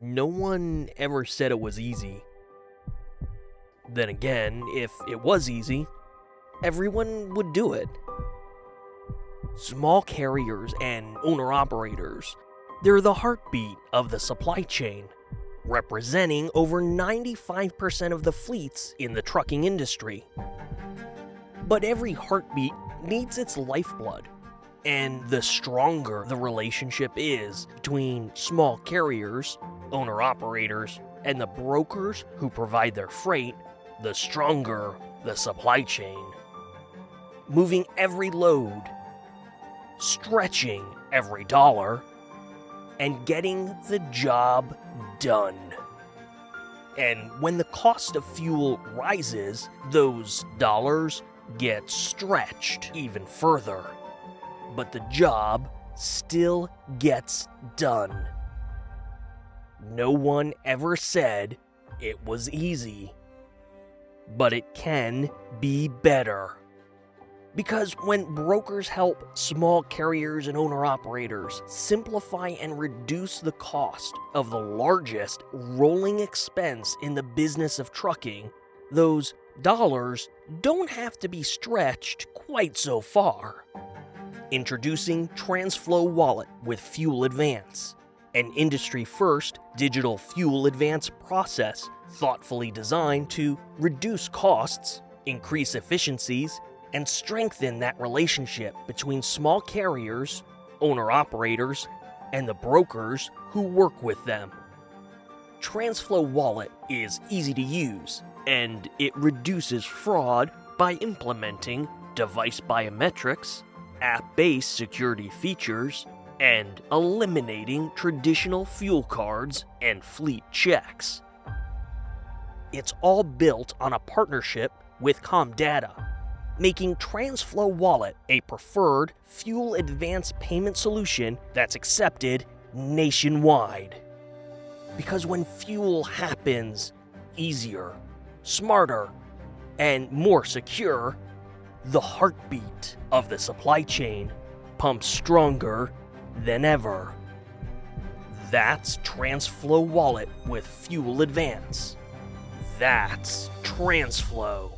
No one ever said it was easy. Then again, if it was easy, everyone would do it. Small carriers and owner-operators, they're the heartbeat of the supply chain, representing over 95% of the fleets in the trucking industry. But every heartbeat needs its lifeblood, and the stronger the relationship is between small carriers, owner-operators, and the brokers who provide their freight, the stronger the supply chain. Moving every load, stretching every dollar, and getting the job done. And when the cost of fuel rises, those dollars get stretched even further. But the job still gets done. No one ever said it was easy, but it can be better. Because when brokers help small carriers and owner-operators simplify and reduce the cost of the largest rolling expense in the business of trucking, those dollars don't have to be stretched quite so far. Introducing Transflo Wallet with Fuel Advance, an industry-first digital fuel advance process thoughtfully designed to reduce costs, increase efficiencies, and strengthen that relationship between small carriers, owner-operators, and the brokers who work with them. Transflo Wallet is easy to use, and it reduces fraud by implementing device biometrics, app-based security features, and eliminating traditional fuel cards and fleet checks. It's all built on a partnership with Comdata, making Transflo Wallet a preferred fuel advance payment solution that's accepted nationwide. Because when fuel happens easier, smarter, and more secure, the heartbeat of the supply chain pumps stronger than ever. That's Transflo Wallet with Fuel Advance. That's Transflo.